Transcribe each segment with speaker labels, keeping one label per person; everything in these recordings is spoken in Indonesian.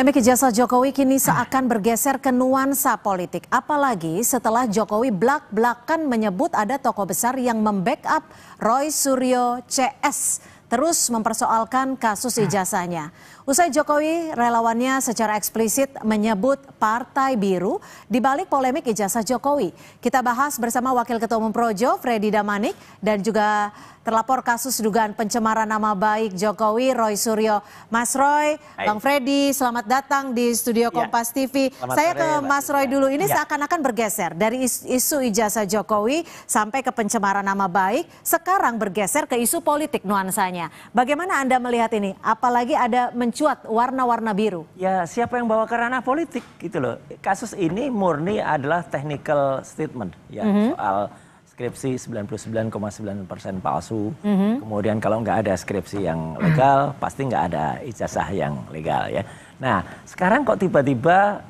Speaker 1: Polemik ijazah Jokowi kini seakan bergeser ke nuansa politik. Apalagi setelah Jokowi blak-blakan menyebut ada tokoh besar yang membackup Roy Suryo CS terus mempersoalkan kasus ijazahnya. Usai Jokowi, relawannya secara eksplisit menyebut Partai Biru di balik polemik ijazah Jokowi. Kita bahas bersama Wakil Ketua Umum Projo, Freddy Damanik, dan juga terlapor kasus dugaan pencemaran nama baik Jokowi, Roy Suryo. Mas Roy, Bang Freddy, selamat datang di studio Kompas TV. Saya ke Mas Roy dulu. Ini seakan-akan bergeser dari isu ijazah Jokowi sampai ke pencemaran nama baik, sekarang bergeser ke isu politik nuansanya. Bagaimana Anda melihat ini? Apalagi ada mencuat warna-warna biru. Ya, siapa yang bawa ke ranah politik gitu loh. Kasus ini murni adalah technical statement ya, soal skripsi 99,9% palsu. Kemudian kalau nggak ada skripsi yang legal, pasti nggak ada ijazah yang legal ya. Nah, sekarang kok tiba-tiba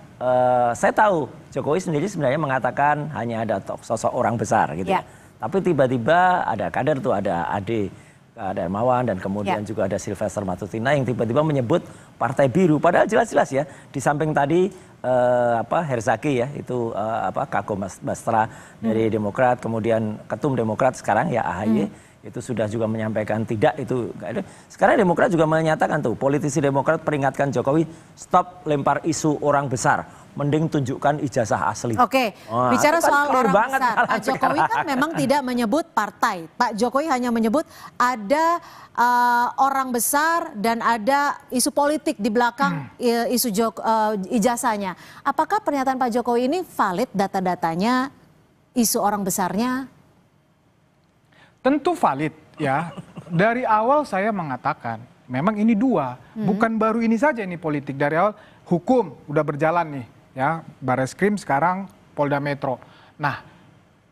Speaker 1: saya tahu Jokowi sendiri sebenarnya mengatakan hanya ada sosok orang besar gitu ya. Tapi tiba-tiba ada kader tuh, ada Ade Darmawan dan kemudian juga ada Sylvester Matutina yang tiba-tiba menyebut Partai Biru, padahal jelas-jelas ya di samping tadi Herzaki ya itu Kako Bastra dari Demokrat, kemudian Ketum Demokrat sekarang ya AHY itu sudah juga menyampaikan tidak itu nggak ada. Sekarang Demokrat juga menyatakan tuh, politisi Demokrat peringatkan Jokowi stop lempar isu orang besar, mending tunjukkan ijazah asli. Oke, bicara soal orang besar, Pak Jokowi kan memang tidak menyebut partai. Pak Jokowi hanya menyebut ada orang besar dan ada isu politik di belakang isu ijazahnya. Apakah pernyataan Pak Jokowi ini valid data-datanya, isu orang besarnya?
Speaker 2: Tentu valid ya. Dari awal saya mengatakan memang ini dua, bukan baru ini saja ini politik. Dari awal hukum udah berjalan nih ya, Barreskrim sekarang Polda Metro. Nah,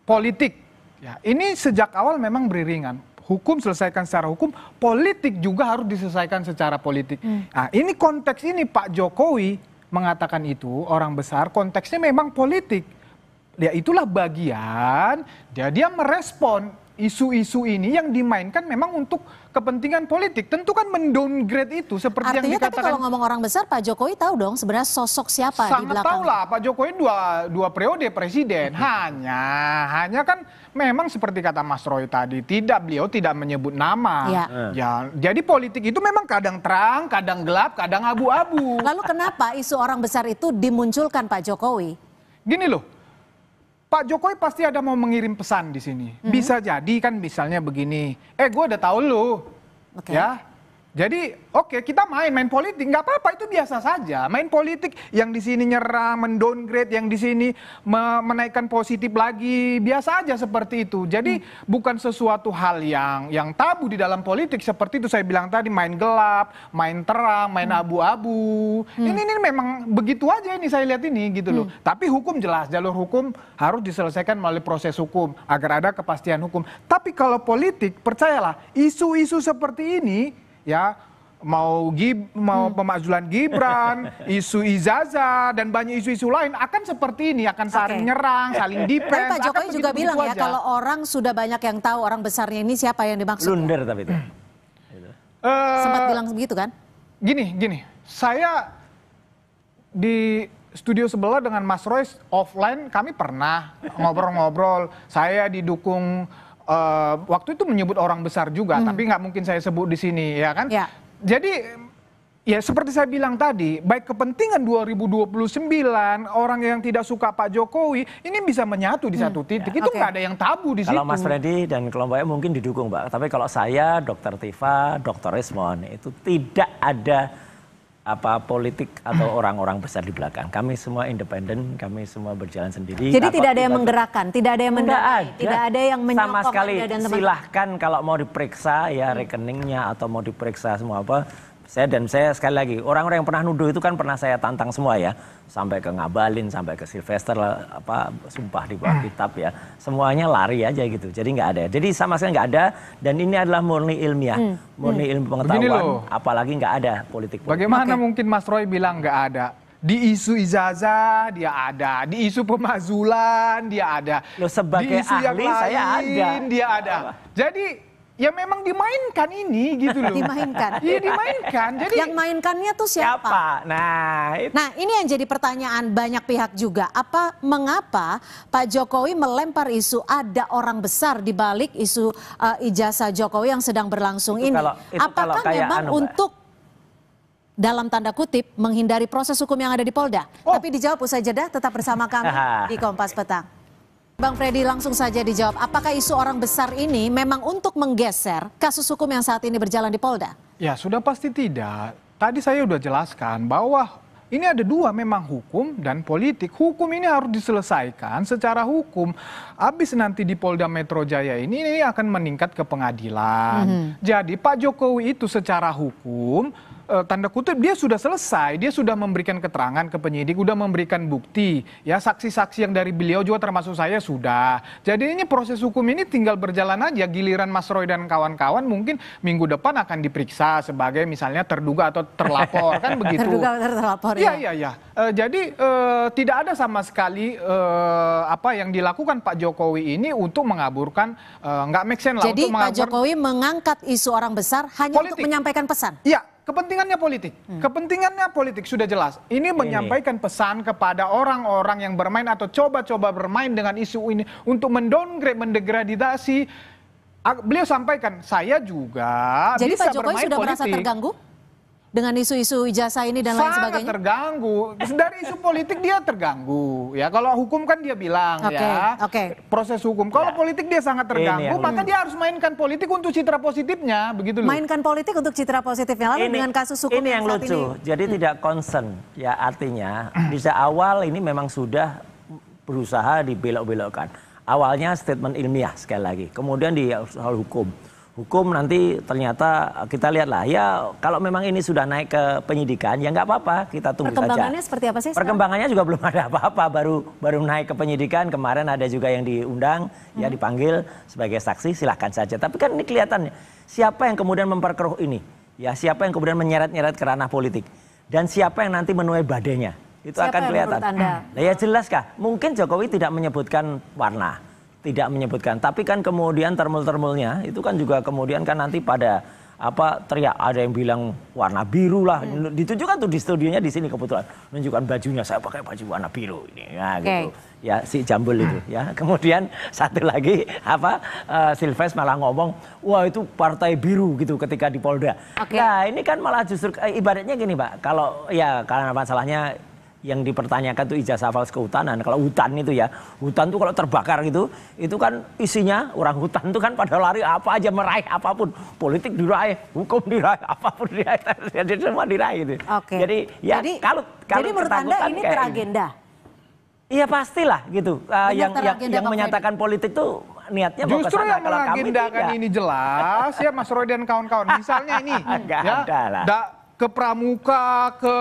Speaker 2: politik ya ini sejak awal memang beriringan. Hukum selesaikan secara hukum, politik juga harus diselesaikan secara politik. Nah, ini konteks ini Pak Jokowi mengatakan itu orang besar, konteksnya memang politik. Ya itulah bagian dia merespon isu-isu ini yang dimainkan memang untuk kepentingan politik. Tentu kan mendowngrade itu seperti artinya, yang dikatakan. Tapi kalau ngomong orang besar, Pak Jokowi tahu dong sebenarnya sosok siapa di belakang. Sangat tahu lah, Pak Jokowi dua periode presiden. Hanya kan memang seperti kata Mas Roy tadi, beliau tidak menyebut nama. Ya, jadi politik itu memang kadang terang, kadang gelap, kadang abu-abu. Lalu kenapa isu orang besar itu dimunculkan Pak Jokowi? Gini loh. Pak Jokowi pasti ada mau mengirim pesan di sini. Bisa jadi kan misalnya begini, gue udah tahu lu, ya. Jadi oke, kita main politik, nggak apa-apa, itu biasa saja. Main politik yang di sini nyerang, mendowngrade, yang di sini menaikkan positif lagi, biasa aja seperti itu. Jadi bukan sesuatu hal yang tabu di dalam politik seperti itu saya bilang tadi, main gelap, main terang, main abu-abu. Ini memang begitu aja ini saya lihat ini gitu loh. Tapi hukum jelas, jalur hukum harus diselesaikan melalui proses hukum agar ada kepastian hukum. Tapi kalau politik, percayalah, isu-isu seperti ini ya mau pemakzulan Gibran, isu ijazah dan banyak isu-isu lain akan seperti ini, akan saling nyerang, saling defense. Tapi Pak Jokowi juga bilang ya aja. Kalau orang sudah banyak yang tahu orang besarnya ini siapa yang dimaksud. Blunder tapi itu. Sempat bilang begitu kan? Gini, saya di studio sebelah dengan Mas Roy offline kami pernah ngobrol-ngobrol. Saya didukung waktu itu menyebut orang besar juga, tapi nggak mungkin saya sebut di sini, ya kan? Ya. Jadi, ya seperti saya bilang tadi, baik kepentingan 2029, orang yang tidak suka Pak Jokowi, ini bisa menyatu di satu titik. Itu nggak ada yang tabu di situ. Kalau Mas Freddy dan kelompoknya mungkin didukung, Pak. Tapi kalau saya, Dr. Tifa, Dr. Rismon, itu tidak ada politik atau orang-orang besar di belakang. Kami semua independen, kami semua berjalan sendiri. Jadi tidak ada yang menggerakkan, tidak ada yang mendakai, tidak ada yang menyokong. Sama sekali, silahkan kalau mau diperiksa ya rekeningnya atau mau diperiksa semua apa. Saya sekali lagi, orang-orang yang pernah nuduh itu kan pernah saya tantang semua ya. Sampai ke Ngabalin, sampai ke Sylvester, sumpah di bawah kitab ya. Semuanya lari aja gitu, jadi nggak ada. Jadi sama sekali nggak ada, dan ini adalah murni ilmiah, murni ilmu pengetahuan, apalagi nggak ada politik. Bagaimana mungkin Mas Roy bilang nggak ada? Di isu ijazah dia ada, di isu pemakzulan dia ada. Loh, sebagai di isu ahli yang lain, saya ada. Dia ada. Jadi ya memang dimainkan ini gitu loh.
Speaker 1: Dimainkan.
Speaker 2: Iya dimainkan. Jadi
Speaker 1: yang mainkannya tuh siapa? Nah, ini yang jadi pertanyaan banyak pihak juga. Mengapa Pak Jokowi melempar isu ada orang besar di balik isu ijazah Jokowi yang sedang berlangsung ini? Apakah memang untuk dalam tanda kutip menghindari proses hukum yang ada di Polda? Tapi dijawab usai jeda, tetap bersama kami di Kompas Petang. Bang Freddy, langsung saja dijawab, apakah isu orang besar ini memang untuk menggeser kasus hukum yang saat ini berjalan di Polda?
Speaker 2: ya sudah pasti tidak. Tadi saya sudah jelaskan bahwa ini ada dua, memang hukum dan politik. Hukum ini harus diselesaikan secara hukum. Habis nanti di Polda Metro Jaya ini akan meningkat ke pengadilan. Jadi Pak Jokowi itu secara hukum, tanda kutip dia sudah selesai, dia sudah memberikan keterangan ke penyidik, sudah memberikan bukti, ya saksi-saksi yang dari beliau juga termasuk saya sudah. Jadi ini proses hukum ini tinggal berjalan aja. Giliran Mas Roy dan kawan-kawan mungkin minggu depan akan diperiksa sebagai misalnya terduga atau terlapor kan begitu.
Speaker 1: Terduga atau terlapor ya.
Speaker 2: Iya. Jadi tidak ada sama sekali apa yang dilakukan Pak Jokowi ini untuk mengaburkan, nggak make sense lah.
Speaker 1: Jadi
Speaker 2: untuk
Speaker 1: Pak Jokowi mengangkat isu orang besar hanya untuk menyampaikan pesan.
Speaker 2: Iya. Kepentingannya politik, kepentingannya politik sudah jelas. Ini menyampaikan pesan kepada orang-orang yang bermain atau coba-coba bermain dengan isu ini untuk mendowngrade, mendegradasi. Beliau sampaikan, saya juga
Speaker 1: jadi
Speaker 2: bisa
Speaker 1: Pak Jokowi
Speaker 2: bermain
Speaker 1: sudah
Speaker 2: politik.
Speaker 1: Merasa terganggu dengan isu-isu ijazah ini dan lain sebagainya?
Speaker 2: Sangat terganggu. Dari isu politik dia terganggu. Ya kalau hukum kan dia bilang proses hukum. Kalau politik dia sangat terganggu, maka dia harus mainkan politik untuk citra positifnya, begitu loh.
Speaker 1: Mainkan politik untuk citra positifnya. Lalu dengan kasus hukum
Speaker 3: ini yang lucu. Jadi tidak concern. Ya artinya di awal ini memang sudah berusaha dibelok-belokkan. Awalnya statement ilmiah sekali lagi. Kemudian di soal hukum. Hukum nanti ternyata kita lihatlah ya kalau memang ini sudah naik ke penyidikan ya nggak apa-apa, kita tunggu saja.
Speaker 1: Perkembangannya seperti apa sih?
Speaker 3: Perkembangannya juga belum ada apa-apa, baru naik ke penyidikan. Kemarin ada juga yang diundang ya dipanggil sebagai saksi, silahkan saja. Tapi kan ini kelihatannya siapa yang kemudian memperkeruh ini, ya siapa yang kemudian menyeret-nyeret ke ranah politik dan siapa yang nanti menuai badainya itu
Speaker 1: siapa
Speaker 3: akan kelihatan.
Speaker 1: Nah,
Speaker 3: ya jelas kah? Mungkin Jokowi tidak menyebutkan warna. Tidak menyebutkan, tapi kan kemudian termul-termulnya itu kan juga kemudian kan nanti pada teriak, ada yang bilang warna biru lah, ditunjukkan tuh di studionya di sini kebetulan menunjukkan bajunya, saya pakai baju warna biru ini, ya gitu, ya si Jambul itu, ya kemudian satu lagi Silves malah ngomong, wah itu partai biru gitu ketika di Polda. Nah ini kan malah justru ibaratnya gini Pak, kalau ya karena masalahnya yang dipertanyakan tuh ijazah fakultas kehutanan. Kalau hutan itu ya, hutan tuh kalau terbakar gitu, itu kan isinya orang hutan tuh kan pada lari apa aja, meraih apapun, politik diraih, hukum diraih, apapun diraih, jadi semua diraih gitu. Jadi ya kalau
Speaker 1: jadi menurut Anda ini teragenda?
Speaker 3: Iya pastilah gitu. Yang menyatakan politik tuh niatnya mau
Speaker 2: justru yang mengagendakan ini jelas ya Mas Roy dan kawan-kawan. Misalnya ini ke Pramuka, ke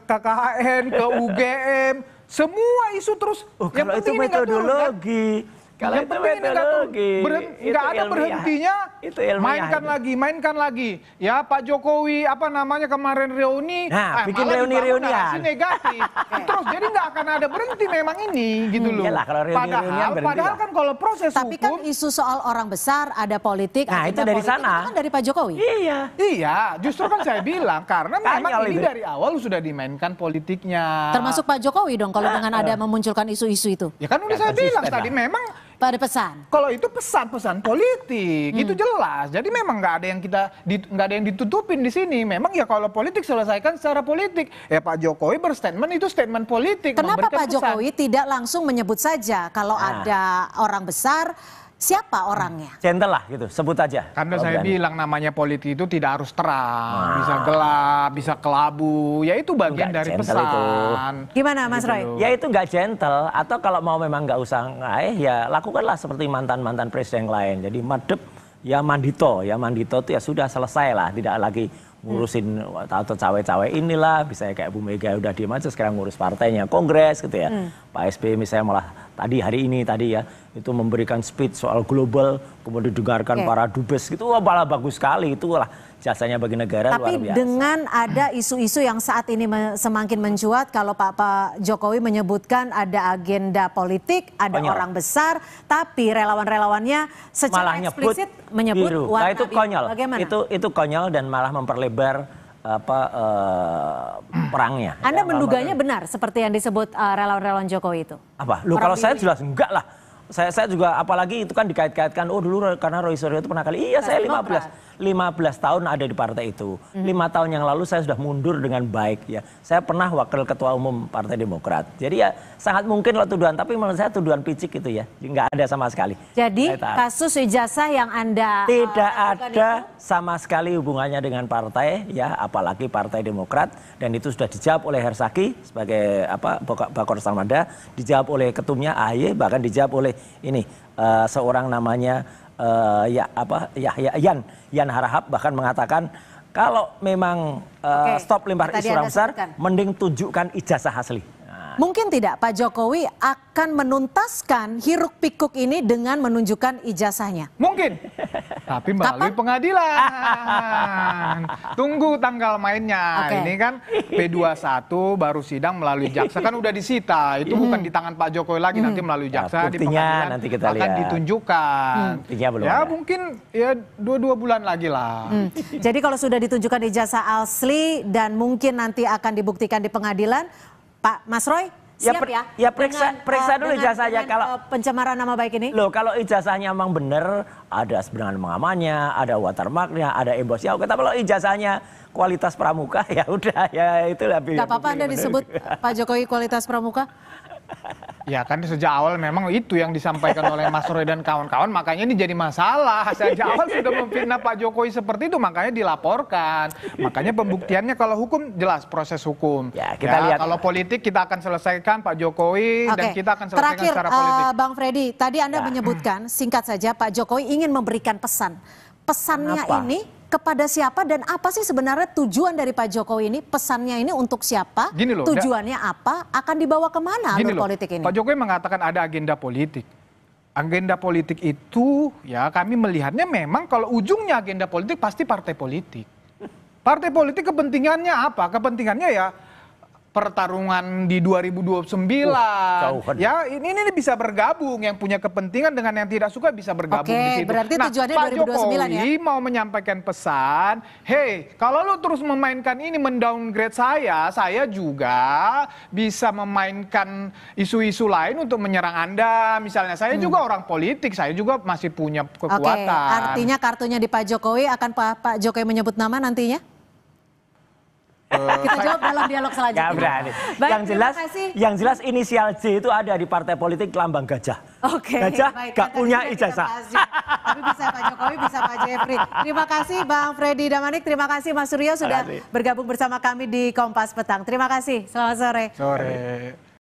Speaker 2: KKHN, ke UGM, semua isu terus.
Speaker 3: Kalau itu metodologi, kalau itu metodologi,
Speaker 2: nggak ada berhentinya.
Speaker 3: Itu
Speaker 2: mainkan lagi. Ya Pak Jokowi kemarin reuni,
Speaker 3: bikin reuni-reunian
Speaker 2: negatif. Terus jadi nggak akan ada berhenti memang ini gitu loh.
Speaker 3: Iyalah, kalau
Speaker 2: padahal kan kalau proses
Speaker 1: tapi
Speaker 2: hukum,
Speaker 1: kan isu soal orang besar, ada politik,
Speaker 3: itu dari sana.
Speaker 1: Itu kan dari Pak Jokowi.
Speaker 2: Iya, justru kan saya bilang karena memang ini dari awal sudah dimainkan politiknya.
Speaker 1: Termasuk Pak Jokowi dong kalau dengan ada memunculkan isu-isu itu.
Speaker 2: Ya kan udah saya bilang tadi memang
Speaker 1: pada pesan.
Speaker 2: Kalau itu pesan politik itu jelas. Jadi memang nggak ada yang ditutupin di sini. Memang ya kalau politik selesaikan secara politik. Ya Pak Jokowi berstatement itu statement politik.
Speaker 1: Kenapa Pak Jokowi tidak langsung menyebut saja kalau ada orang besar? Siapa orangnya?
Speaker 3: Gentle lah gitu, sebut aja.
Speaker 2: Karena saya bilang namanya politik itu tidak harus terang, bisa gelap, bisa kelabu, ya itu bagian dari pesan. Itu.
Speaker 1: Gimana Mas Roy?
Speaker 3: Ya itu nggak gentle, atau kalau mau memang nggak usah ya lakukanlah seperti mantan-mantan presiden lain. Jadi madep, ya mandito itu ya sudah selesai lah, tidak lagi ngurusin atau cawe-cawe inilah, bisa kayak Bu Mega udah diem aja sekarang ngurus partainya, kongres gitu ya. Pak SBY misalnya malah hari ini ya itu memberikan speech soal global, kemudian didengarkan para dubes gitu, wah, malah bagus sekali. Itulah jasanya bagi negara.
Speaker 1: Tapi
Speaker 3: luar biasa.
Speaker 1: dengan ada isu-isu yang saat ini semakin mencuat, kalau Pak Jokowi menyebutkan ada agenda politik, ada
Speaker 3: Konyol.
Speaker 1: orang besar, tapi relawan-relawannya secara
Speaker 3: malah
Speaker 1: eksplisit menyebut
Speaker 3: biru.
Speaker 1: warna
Speaker 3: Nah, itu
Speaker 1: biru.
Speaker 3: konyol.
Speaker 1: Bagaimana?
Speaker 3: Itu konyol dan malah memperlebar perangnya.
Speaker 1: Anda menduganya benar seperti yang disebut relawan-relawan Jokowi itu?
Speaker 3: Apa? Loh, kalau saya jelas enggak lah. Saya juga, apalagi itu kan dikait-kaitkan, oh dulu karena Roy Suryo itu pernah kali. Iya, saya 15 tahun ada di partai itu. 5 tahun yang lalu saya sudah mundur dengan baik ya. Saya pernah wakil ketua umum Partai Demokrat. Jadi ya sangat mungkin lah tuduhan, tapi menurut saya tuduhan picik itu ya. Nggak ada sama sekali.
Speaker 1: Jadi kasus ijazah yang Anda
Speaker 3: tidak ada
Speaker 1: itu?
Speaker 3: sama sekali hubungannya dengan partai ya, apalagi Partai Demokrat, dan itu sudah dijawab oleh Hersaki sebagai Bakor Samada, dijawab oleh ketumnya AHY, bahkan dijawab oleh ini seorang namanya Yan Harahap, bahkan mengatakan kalau memang stop lempar isu orang besar, mending tunjukkan ijazah asli.
Speaker 1: Mungkin tidak Pak Jokowi akan menuntaskan hiruk pikuk ini dengan menunjukkan ijazahnya?
Speaker 2: Mungkin, tapi melalui pengadilan. Tunggu tanggal mainnya. Ini kan P21 baru sidang melalui jaksa, kan udah disita. Itu bukan di tangan Pak Jokowi lagi, nanti melalui jaksa di pengadilan
Speaker 3: nanti kita
Speaker 2: akan
Speaker 3: lihat.
Speaker 2: ditunjukkan.
Speaker 3: Belum
Speaker 2: ya
Speaker 3: ada.
Speaker 2: mungkin ya 2 bulan lagi lah.
Speaker 1: Jadi kalau sudah ditunjukkan ijazah asli dan mungkin nanti akan dibuktikan di pengadilan, Pak Mas Roy siap ya?
Speaker 3: Ya periksa dulu ijazahnya. Kalau
Speaker 1: pencemaran nama baik ini.
Speaker 3: Loh, kalau ijazahnya memang benar, ada sebenarnya pengamannya, ada watermarknya, ada embosnya. Oke, tapi kalau ijazahnya kualitas pramuka, ya udah, ya itulah.
Speaker 1: Gak apa-apa Anda disebut Pak Jokowi kualitas pramuka?
Speaker 2: Ya kan sejak awal memang itu yang disampaikan oleh Mas Roy dan kawan-kawan, makanya ini jadi masalah. Sejak awal sudah memfitnah Pak Jokowi seperti itu, makanya dilaporkan. Makanya pembuktiannya kalau hukum jelas proses hukum.
Speaker 3: Ya, kita lihat.
Speaker 2: Kalau politik kita akan selesaikan Pak Jokowi dan kita akan selesaikan
Speaker 1: Terakhir,
Speaker 2: secara politik.
Speaker 1: Bang Freddy, tadi Anda menyebutkan singkat saja Pak Jokowi ingin memberikan pesan. Pesannya ini kepada siapa dan apa sih sebenarnya tujuan dari Pak Jokowi ini? Pesannya ini untuk siapa?
Speaker 2: Gini loh,
Speaker 1: tujuannya apa? Akan dibawa kemana alur politik ini?
Speaker 2: Pak Jokowi mengatakan ada agenda politik. Agenda politik itu ya kami melihatnya memang kalau ujungnya agenda politik pasti partai politik. Partai politik kepentingannya apa? Kepentingannya ya pertarungan di 2029. Ya ini bisa bergabung, yang punya kepentingan dengan yang tidak suka bisa bergabung di situ.
Speaker 1: Berarti tujuannya
Speaker 2: Pak
Speaker 1: 2029
Speaker 2: Jokowi mau menyampaikan pesan, hey, kalau lu terus memainkan ini mendowngrade saya juga bisa memainkan isu-isu lain untuk menyerang Anda. Misalnya saya juga orang politik, saya juga masih punya kekuatan.
Speaker 1: Artinya kartunya di Pak Jokowi akan Pak Jokowi menyebut nama nantinya? Kita jawab dalam dialog selanjutnya.
Speaker 3: Gak berani.
Speaker 1: Baik,
Speaker 3: yang jelas inisial J itu ada di partai politik lambang gajah. Gajah gak punya ijazah.
Speaker 1: Tapi bisa Pak Jokowi, bisa Pak Jeffrey. Terima kasih Bang Freddy Damanik, terima kasih Mas Suryo sudah bergabung bersama kami di Kompas Petang. Terima kasih, selamat sore.
Speaker 2: Sore.